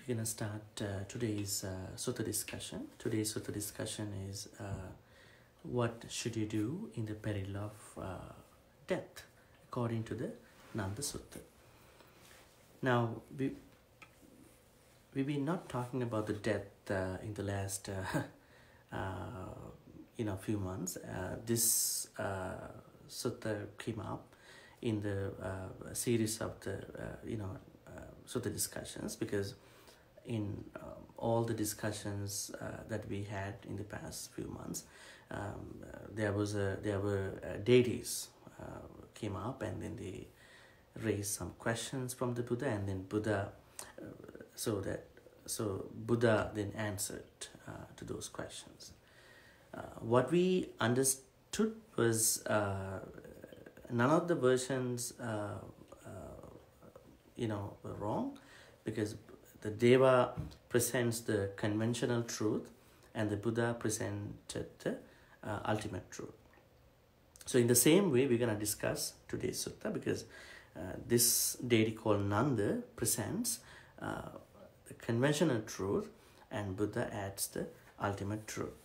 We're gonna start today's sutta discussion. Today's sutta discussion is what should you do in the peril of death, according to the Nanda Sutta. Now, we've been not talking about the death in the last few months. This sutta came up in the series of the sutta discussions, because in all the discussions that we had in the past few months, there were deities came up, and then they raised some questions from the Buddha, and then Buddha Buddha then answered to those questions. What we understood was none of the versions were wrong, because the Deva presents the conventional truth and the Buddha presented the ultimate truth. So in the same way, we're going to discuss today's sutta, because this deity called Nanda presents the conventional truth and Buddha adds the ultimate truth.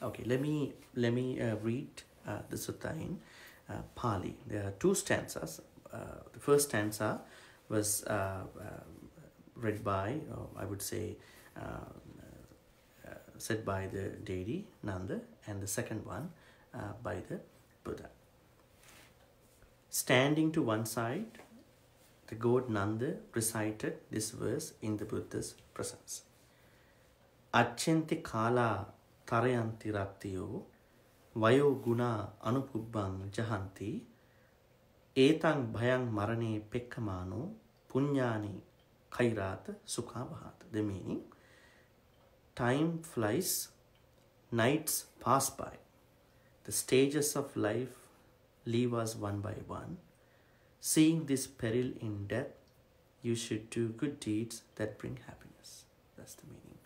Okay, let me read the sutta in Pali. There are two stanzas. The first stanza was read by, I would say, said by the deity Nanda, and the second one by the Buddha. Standing to one side, the god Nanda recited this verse in the Buddha's presence. Acchenti kala tarayanti rattiyo vayo guna anupubbang jahanti etang bhayang marane pekkamano punyani kairata sukha bahata. The meaning: time flies, nights pass by, the stages of life leave us one by one. Seeing this peril in death, you should do good deeds that bring happiness. That's the meaning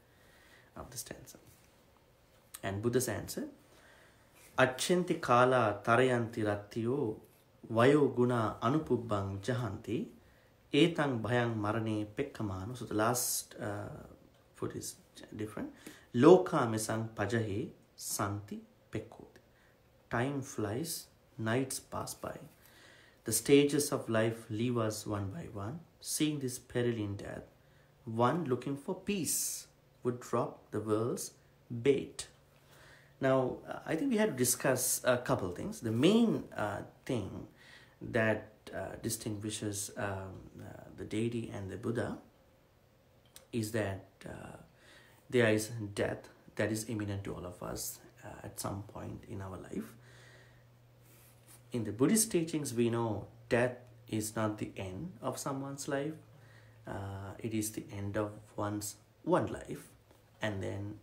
of the stanza. And Buddha's answer: Acchenti kala tarayanti rattiyo vayo guna anupubbang jahanti etang bhayang marane pekkamano. So the last foot is different. Loka mesang pajahe santi pekkoti. Time flies, nights pass by, the stages of life leave us one by one. Seeing this peril in death, one looking for peace would drop the world's bait. Now, I think we had to discuss a couple things. The main thing that distinguishes the deity and the Buddha is that there is death that is imminent to all of us at some point in our life. In the Buddhist teachings, we know death is not the end of someone's life. It is the end of one life. And then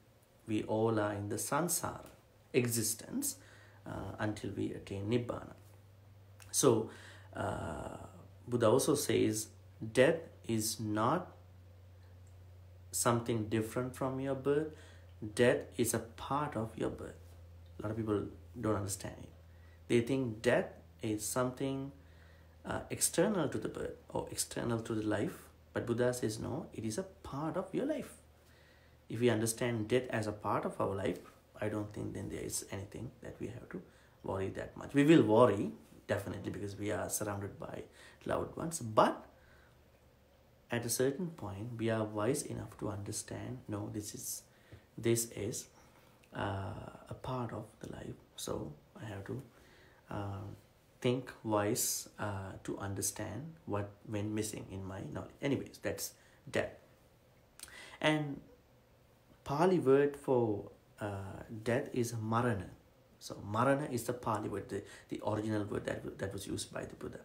we all are in the samsara existence until we attain Nibbana. So, Buddha also says death is not something different from your birth. Death is a part of your birth. A lot of people don't understand it. They think death is something external to the birth or external to the life. But Buddha says no, it is a part of your life. If we understand death as a part of our life, I don't think then there is anything that we have to worry that much. We will worry, definitely, because we are surrounded by loved ones. But at a certain point, we are wise enough to understand, no, this is a part of the life. So I have to think wise to understand what went missing in my knowledge. Anyways, that's death. And Pali word for death is marana. So marana is the Pali word, the original word that was used by the Buddha.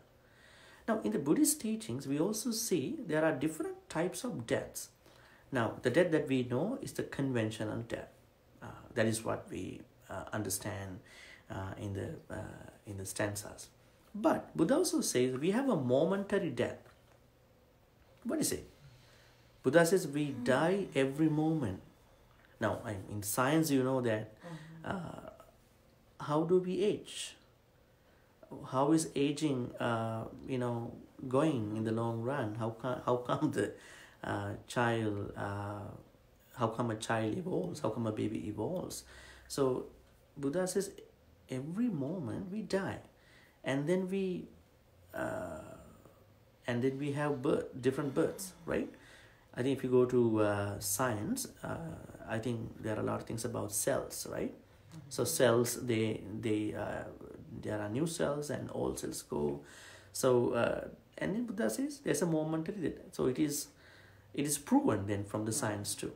Now, in the Buddhist teachings, we also see there are different types of deaths. Now, the death that we know is the conventional death. That is what we understand in the stanzas. But Buddha also says we have a momentary death. What is it? Buddha says we die every moment. Now, in science, you know that how do we age? How is aging, going in the long run? How come the child, how come a child evolves, how come a baby evolves. So Buddha says every moment we die, and then we have different births, right? I think if you go to science, I think there are a lot of things about cells, right? So cells, there are new cells and old cells go. So and then Buddha says there's a momentary death. So it is proven then from the science too.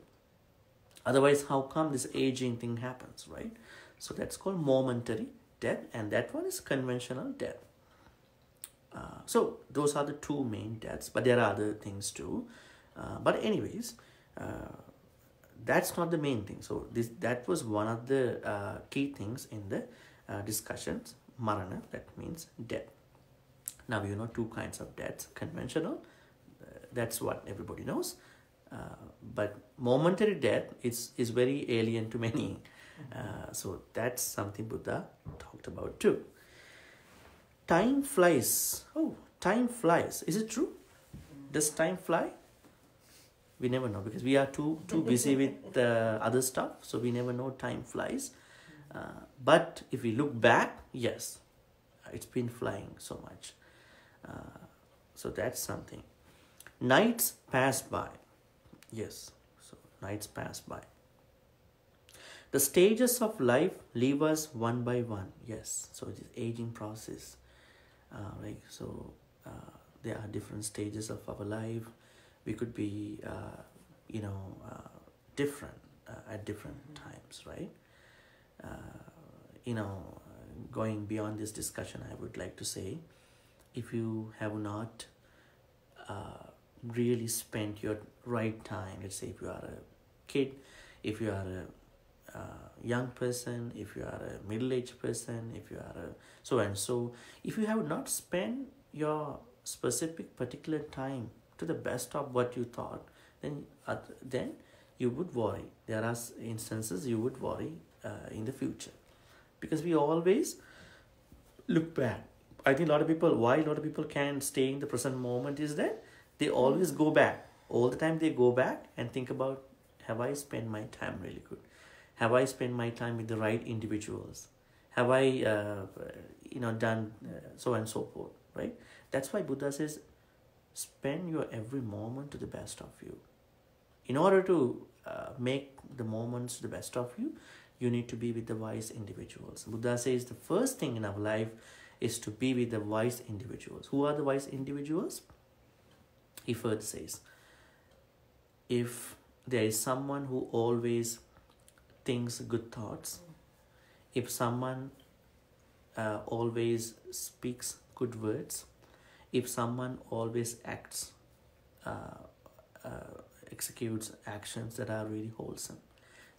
Otherwise, how come this aging thing happens, right? So that's called momentary death, and that one is conventional death. So those are the two main deaths, but there are other things too. But anyways, that's not the main thing. So that was one of the key things in the discussions. Marana, that means death. Now you know two kinds of deaths. Conventional, that's what everybody knows. But momentary death is very alien to many. So that's something Buddha talked about too. Time flies. Oh, time flies. Is it true? Does time fly? We never know, because we are too busy with other stuff, so we never know time flies. But if we look back, yes, it's been flying so much. So that's something. Nights pass by. Yes, so nights pass by. The stages of life leave us one by one. Yes, so it is aging process. Right, so there are different stages of our life. We could be, different at different times, right? Going beyond this discussion, I would like to say, if you have not really spent your right time, let's say if you are a kid, if you are a young person, if you are a middle-aged person, if you are a so-and-so, if you have not spent your specific particular time to the best of what you thought, then you would worry. There are instances you would worry in the future, because we always look back. I think why a lot of people can stay in the present moment is that they always go back. All the time they go back and think about, have I spent my time really good? Have I spent my time with the right individuals? Have I, done so and so forth, right? That's why Buddha says, spend your every moment to the best of you. In order to make the moments the best of you, you need to be with the wise individuals. Buddha says the first thing in our life is to be with the wise individuals. Who are the wise individuals? He further says, if there is someone who always thinks good thoughts, if someone always speaks good words, if someone always executes actions that are really wholesome,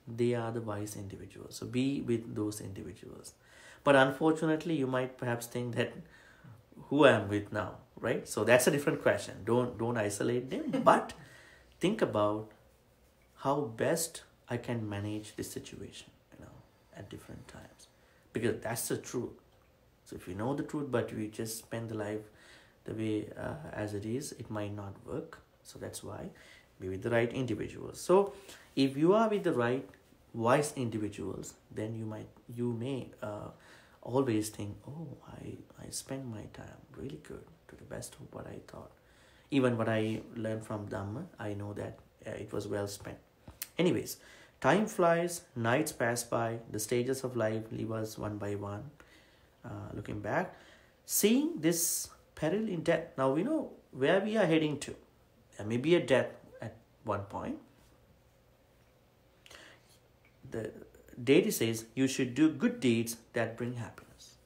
they are the wise individuals. So be with those individuals. But unfortunately, you might perhaps think that who I am with now, right? So that's a different question. Don't isolate them, but think about how best I can manage this situation, at different times, because that's the truth. So if you know the truth, but we just spend the life the way as it is, it might not work. So that's why be with the right individuals. So if you are with the right wise individuals, then you may always think, oh, I spent my time really good, to the best of what I thought. Even what I learned from Dhamma, I know that it was well spent. Anyways, time flies, nights pass by, the stages of life leave us one by one. Looking back, seeing this peril in death. Now we know where we are heading to. There may be a death at one point. The deity says you should do good deeds that bring happiness.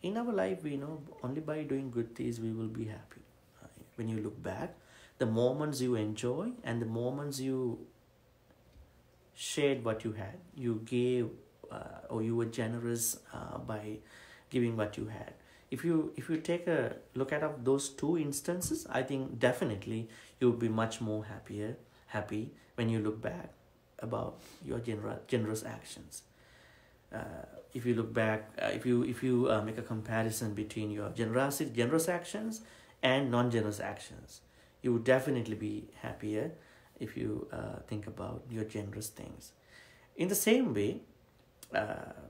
In our life, we know only by doing good deeds we will be happy. When you look back, the moments you enjoy and the moments you shared what you had, you gave or you were generous by giving what you had. If you take a look at those two instances, I think definitely you'll be much more happy when you look back about your generous actions. If you look back, if you make a comparison between your generous actions and non-generous actions, You would definitely be happier if you think about your generous things. In the same way,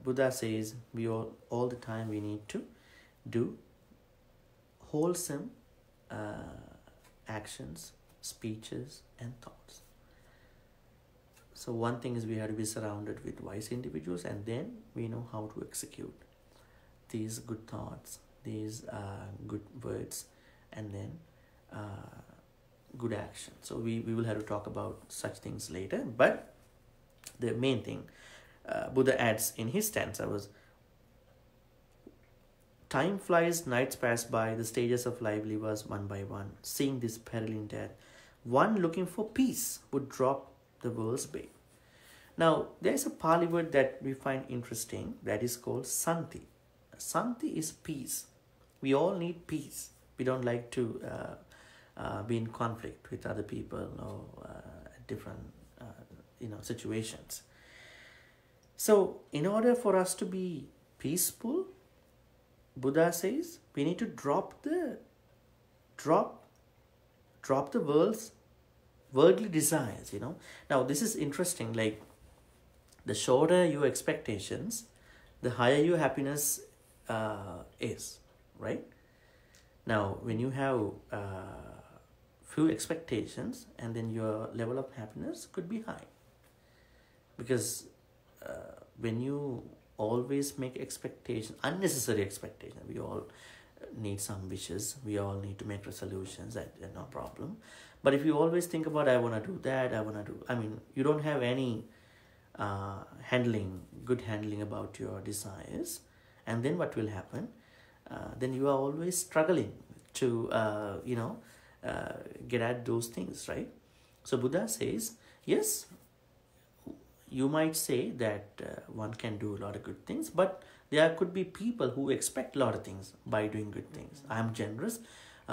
Buddha says we all the time we need to do wholesome actions, speeches, and thoughts. So one thing is we have to be surrounded with wise individuals, and then we know how to execute these good thoughts, these good words, and then good action. So we will have to talk about such things later. But the main thing Buddha adds in his stanza was, time flies, nights pass by, the stages of life leave us one by one. Seeing this peril in death, one looking for peace would drop the world's bait. Now, there is a Pali word that we find interesting that is called santi. Santi is peace. We all need peace. We don't like to be in conflict with other people or different situations. So, in order for us to be peaceful, Buddha says we need to drop the world's worldly desires. Now this is interesting. Like, the shorter your expectations, the higher your happiness is, right? Now, when you have few expectations, and then your level of happiness could be high, because when you always make expectations, unnecessary expectations, we all need some wishes, we all need to make resolutions, that's no problem. But if you always think about, I want to do that, you don't have any good handling about your desires, and then what will happen? Then you are always struggling to get at those things, right? So Buddha says, yes, you might say that one can do a lot of good things, but there could be people who expect a lot of things by doing good things. I am generous,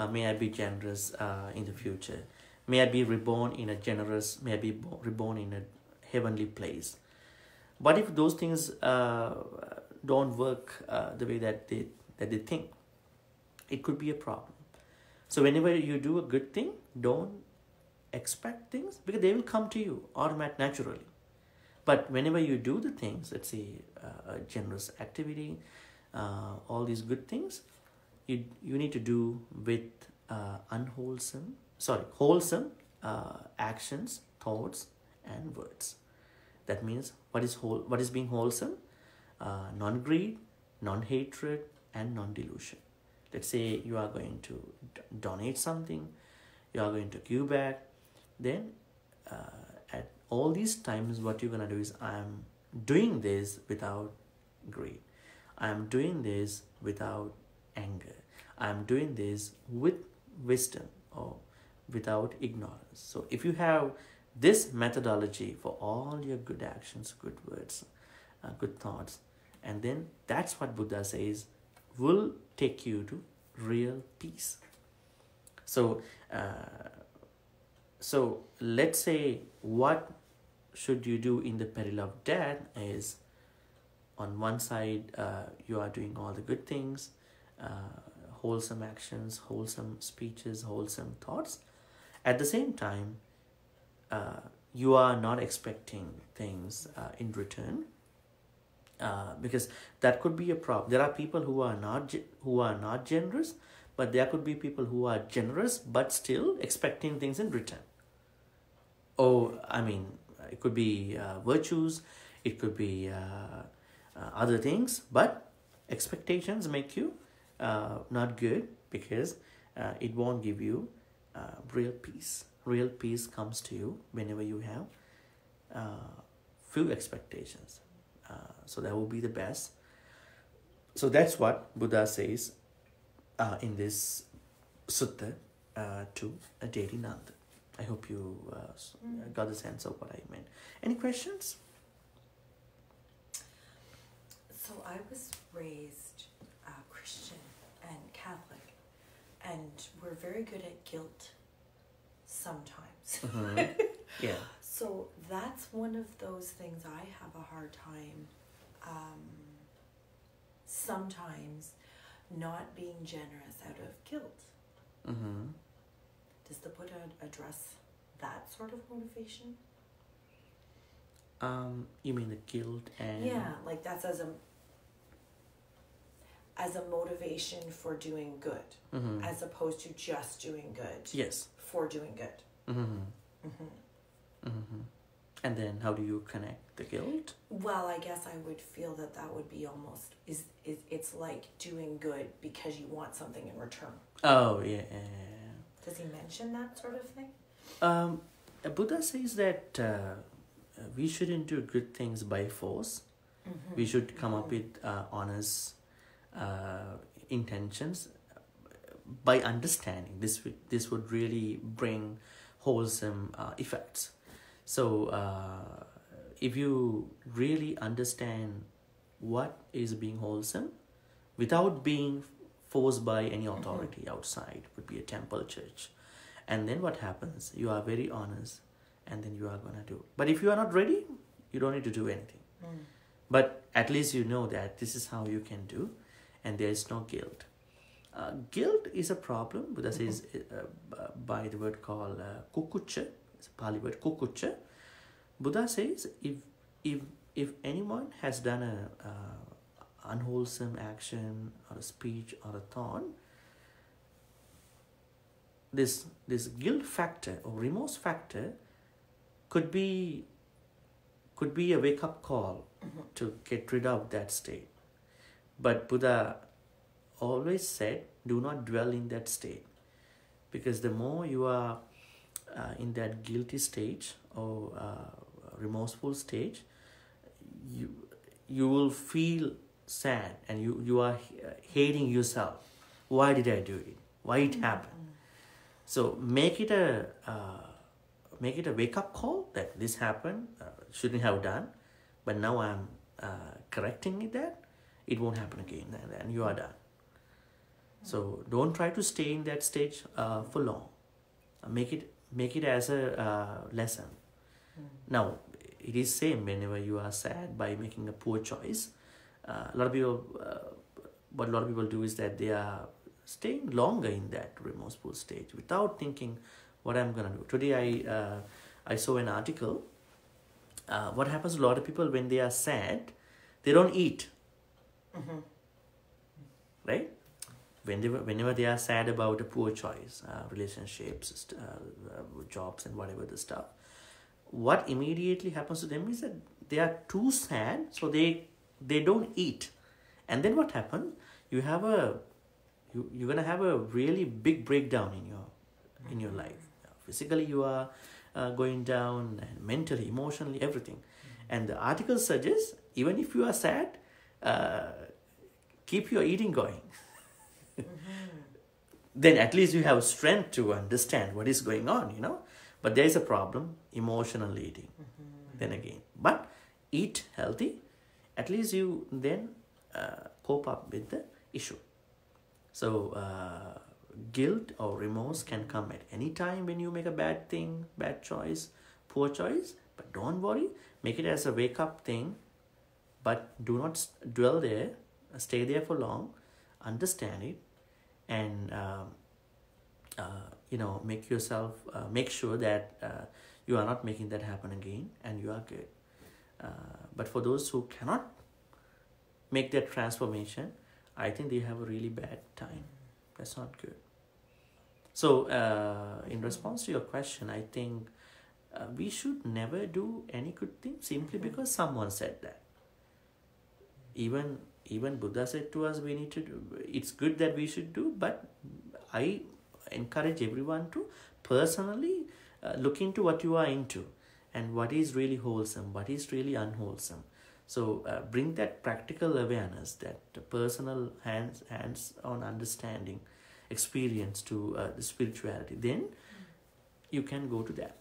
may I be generous in the future. May I be reborn in may I be reborn in a heavenly place. But if those things don't work the way that they think, it could be a problem. So whenever you do a good thing, don't expect things, because they will come to you naturally. But whenever you do the things, let's say a generous activity, all these good things, you need to do with wholesome actions, thoughts, and words. That means what is being wholesome? Non-greed, non-hatred, and non-delusion. Let's say you are going to donate something, you are going to give back, then at all these times what you're going to do is, I am doing this without greed, I am doing this without anger, I am doing this with wisdom or without ignorance. So if you have this methodology for all your good actions, good words, good thoughts, and then that's what Buddha says will take you to real peace. So let's say what should you do in the peril of death is, on one side you are doing all the good things, wholesome actions, wholesome speeches, wholesome thoughts. At the same time, you are not expecting things in return, because that could be a problem. There are people who are not generous, but there could be people who are generous but still expecting things in return. It could be virtues, it could be other things, but expectations make you not good, because it won't give you real peace. Real peace comes to you whenever you have few expectations. So that will be the best. So that's what Buddha says in this sutta to deity Nanda. I hope you got the sense of what I meant. Any questions? So I was raised Christian and Catholic, and we're very good at guilt sometimes. Mm-hmm. Yeah. So that's one of those things I have a hard time sometimes not being generous out of guilt. Mm-hmm. Does the Buddha address that sort of motivation? You mean the guilt and... Yeah, like that's as a motivation for doing good, as opposed to just doing good. Yes. For doing good. And then how do you connect the guilt? Well, I guess I would feel that would be almost it's like doing good because you want something in return. Oh, yeah. Does he mention that sort of thing? Buddha says that we shouldn't do good things by force. We should come up with honest intentions by understanding. This would really bring wholesome effects. So if you really understand what is being wholesome without being forced by any authority outside, would be a temple, church, and then what happens? You are very honest, and then you are going to do. But if you are not ready, you don't need to do anything. But at least you know that this is how you can do, and there is no guilt. Guilt is a problem. Buddha says by the word called kukucha. It's a Pali word, kukucha. Buddha says if anyone has done a unwholesome action or a speech or a thought, this guilt factor or remorse factor could be a wake-up call to get rid of that state. But Buddha always said, do not dwell in that state, because the more you are in that guilty stage or remorseful stage, you will feel sad and you are hating yourself. Why did I do it? Why it happened? So make it a wake-up call that this happened, shouldn't have done, but now I'm correcting it, that it won't happen again, and you are done. So don't try to stay in that stage for long. Make it as a lesson. Now, it is same whenever you are sad by making a poor choice. A lot of people, what a lot of people do is that they are staying longer in that remorseful stage without thinking what I'm gonna do. Today I saw an article. What happens to a lot of people when they are sad, they don't eat. Right? Whenever they are sad about a poor choice, relationships, jobs and whatever the stuff, what immediately happens to them is that they are too sad, so they don't eat. And then what happens? You're gonna have a really big breakdown in your life. Physically you are going down, and mentally, emotionally, everything. And the article suggests, even if you are sad, keep your eating going. Then at least you have strength to understand what is going on, But there is a problem, emotional eating. Then again, but eat healthy. At least you then cope up with the issue. So guilt or remorse can come at any time when you make a bad thing, bad choice, poor choice. But don't worry, make it as a wake-up thing. But do not dwell there, stay there for long, understand it, and make sure that you are not making that happen again, and you are good. But for those who cannot make that transformation, I think they have a really bad time. That's not good. So in response to your question, I think we should never do any good thing simply because someone said that. Even Buddha said to us, we need to do, it's good that we should do, but I encourage everyone to personally look into what you are into and what is really wholesome, what is really unwholesome. So bring that practical awareness, that personal hands-on understanding, experience to the spirituality. Then you can go to that.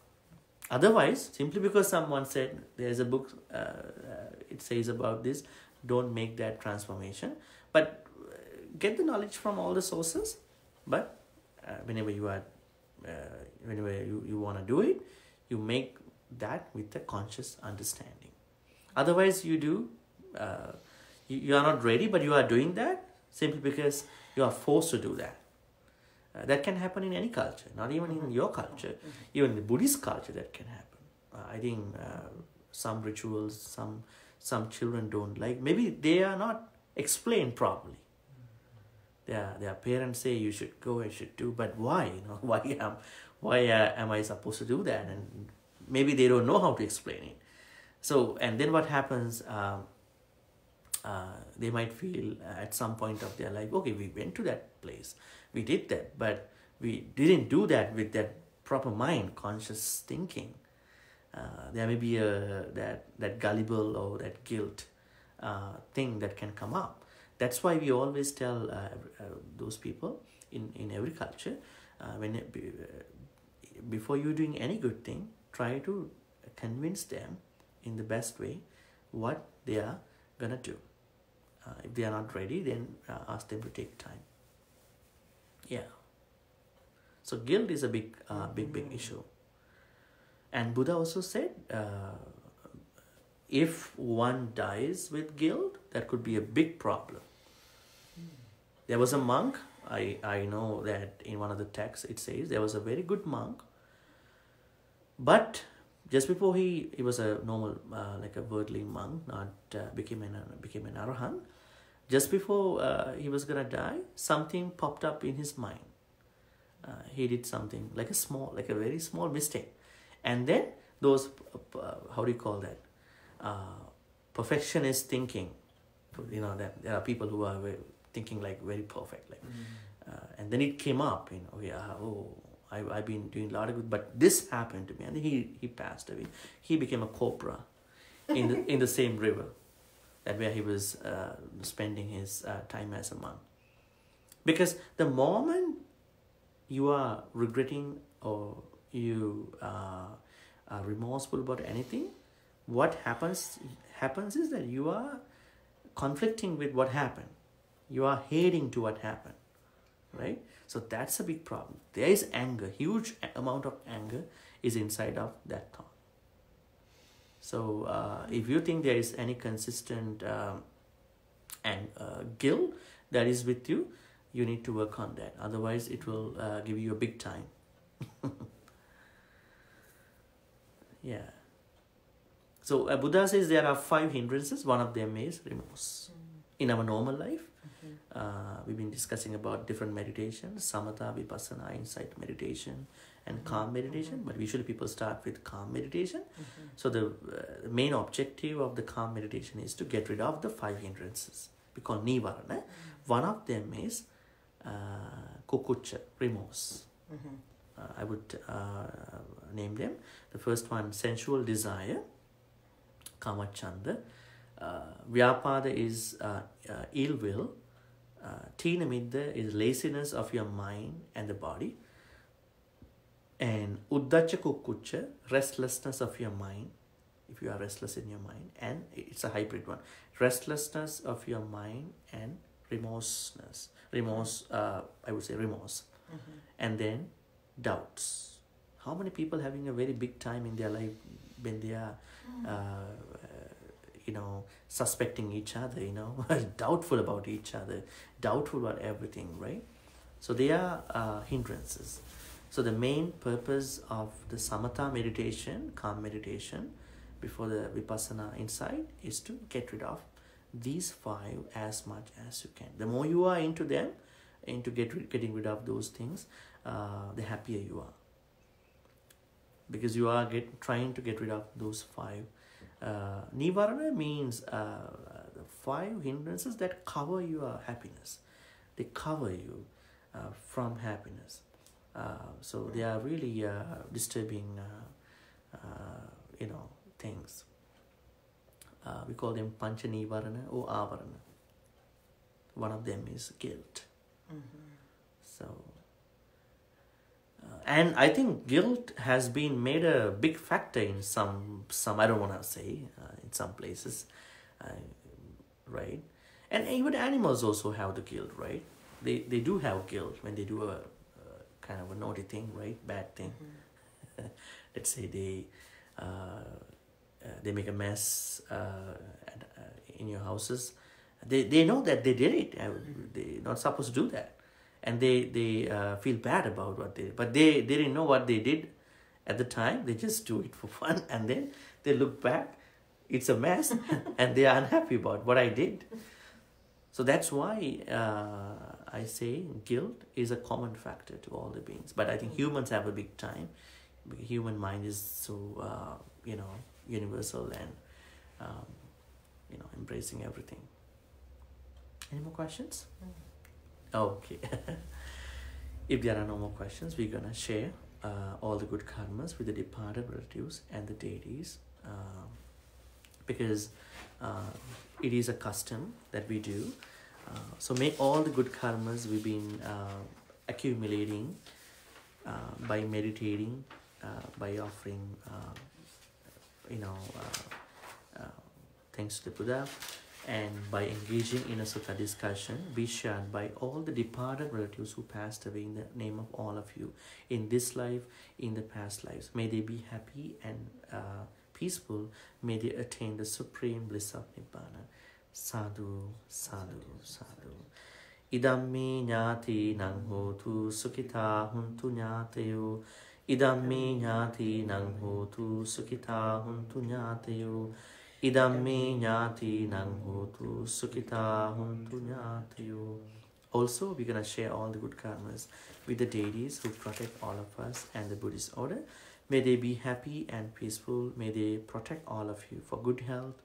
Otherwise, simply because someone said, there's a book, it says about this, don't make that transformation. But get the knowledge from all the sources. But whenever you want to do it, you make that with a conscious understanding. Otherwise, you are not ready, but you are doing that simply because you are forced to do that. That can happen in any culture, not even in your culture. Even in the Buddhist culture, that can happen. I think some rituals, some children don't like. Maybe they are not explained properly. Their parents say you should go, you should do, but why? Why am I supposed to do that? And maybe they don't know how to explain it. So, and then what happens? They might feel at some point of their life, okay, we went to that place, we did that, but we didn't do that with that proper mind, conscious thinking. There may be that gullible or that guilt thing that can come up. That's why we always tell those people in every culture, before you're doing any good thing, try to convince them in the best way what they are gonna do. If they are not ready, then ask them to take time. Yeah. So guilt is a big issue. And Buddha also said, if one dies with guilt, that could be a big problem. There was a monk, I know that in one of the texts it says, there was a very good monk, but just before he was a normal, like a worldly monk, not became an arahant, just before he was gonna die, something popped up in his mind. He did something like a very small mistake. And then those, how do you call that? Perfectionist thinking. That there are people who are thinking like very perfect. And then it came up, I've been doing a lot of good, but this happened to me. And he passed away. He became a cobra in the same river that where he was spending his time as a monk. Because the moment you are regretting or you are remorseful about anything, what happens is that you are conflicting with what happened. You are hating to what happened, right? So that's a big problem. There is anger, huge amount of anger is inside of that thought. So if you think there is any consistent guilt that is with you, you need to work on that. Otherwise, it will give you a big time. Yeah. So Buddha says there are 5 hindrances. One of them is remorse. In our normal life, we've been discussing about different meditations, samatha, vipassana, insight meditation, and calm meditation. But usually people start with calm meditation. So the main objective of the calm meditation is to get rid of the 5 hindrances. We call nivarana. One of them is kukucha, remorse. I would name them. The first one, sensual desire, kamachanda. Vyapada is ill will. Tina midda is laziness of your mind and the body. And uddacha kukucha, restlessness of your mind, if you are restless in your mind. And it's a hybrid one. Restlessness of your mind and remorseness. I would say remorse. And then doubts. How many people having a very big time in their life when they are suspecting each other, doubtful about each other, doubtful about everything, right? So they are hindrances. So the main purpose of the samatha meditation, calm meditation, before the vipassana insight, is to get rid of these 5 as much as you can. The more you are into them, into getting rid of those things, the happier you are. Because you are trying to get rid of those 5. Nivarana means the 5 hindrances that cover your happiness. They cover you from happiness. So they are really disturbing, things. We call them pancha nivarana or avarana. One of them is guilt. So, and I think guilt has been made a big factor in some I don't want to say, in some places, right? And even animals also have the guilt, right? They do have guilt when they do a kind of a naughty thing, right? Bad thing. Let's say they make a mess in your houses. They know that they did it. They're not supposed to do that. And they feel bad about what they did. But they didn't know what they did at the time. They just do it for fun. And then they look back, it's a mess, and they are unhappy about what I did. So that's why I say guilt is a common factor to all the beings. But I think humans have a big time. Human mind is so, universal and, embracing everything. Any more questions? Okay. If there are no more questions, we're going to share all the good karmas with the departed relatives and the deities, because it is a custom that we do. So may all the good karmas we've been accumulating by meditating, by offering, thanks to the Buddha, and by engaging in a sutta discussion, be shared by all the departed relatives who passed away in the name of all of you, in this life, in the past lives. May they be happy and peaceful. May they attain the supreme bliss of Nibbana. Sadhu, sadhu, sadhu. Idammi ñāti nang hotu sukhita huntu ñāteyo. Idammi ñāti nang hotu sukhita huntu ñāteyo. Idammi ñāti nang hotu sukhita huntu ñāteyo. Also, we're going to share all the good karmas with the deities who protect all of us and the Buddhist order. May they be happy and peaceful. May they protect all of you for good health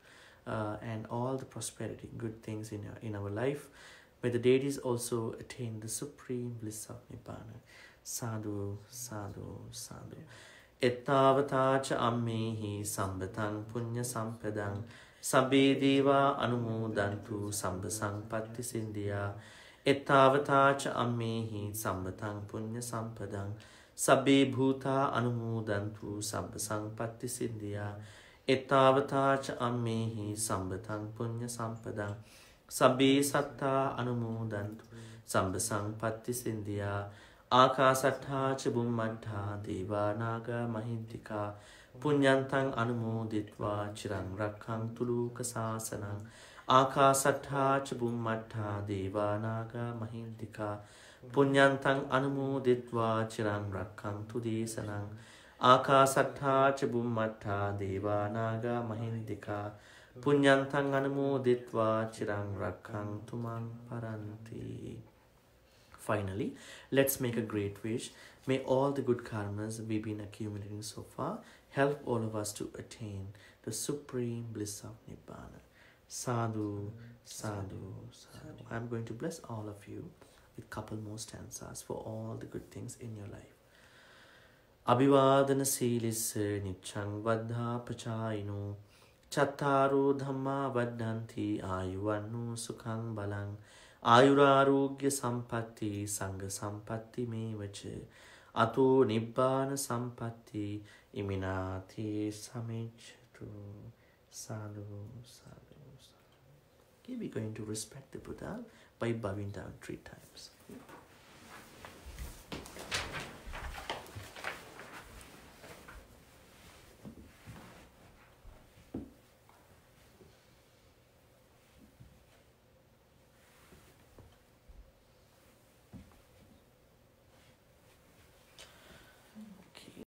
and all the prosperity, good things in our life. May the deities also attain the supreme bliss of Nibbana. Sadhu, sadhu, sadhu. Ettavatacha ammehi sambatang punya sampadang sabbe deva anumodantu sambasang patti sindhya. Ettavatacha ammehi sambatang punya sampadang sabbe bhuta anumodantu sambasang patti sindhya. Ettavatacha ammehi sambatang punya sampadang sabbe satta anumodantu sambasang patti sindhya. Akasattha ca bummattha deva naga mahintika punyantang anumoditva chirang rakhang tuluka sasanang. Akasattha ca bummattha deva naga mahintika punyantang anumoditva chirang rakhang tudesanang. Akasattha ca bummattha deva naga mahintika punyantang anumoditva chirang rakhang tumang paranti. Finally, let's make a great wish. May all the good karmas we've been accumulating so far help all of us to attain the supreme bliss of Nibbana. Sadhu, sadhu, sadhu. I'm going to bless all of you with a couple more stanzas for all the good things in your life. Abhivadana silisse nichang vaddha pachayino chattaru dhamma vaddhanti ayuvannu sukhang balang. Ayurarogya sampatti sangha sampatti me vache ato nibbana sampatti iminati samechatu. Sadhu, sadhu, sadhu. Okay, we're going to respect the Buddha by bowing down 3 times.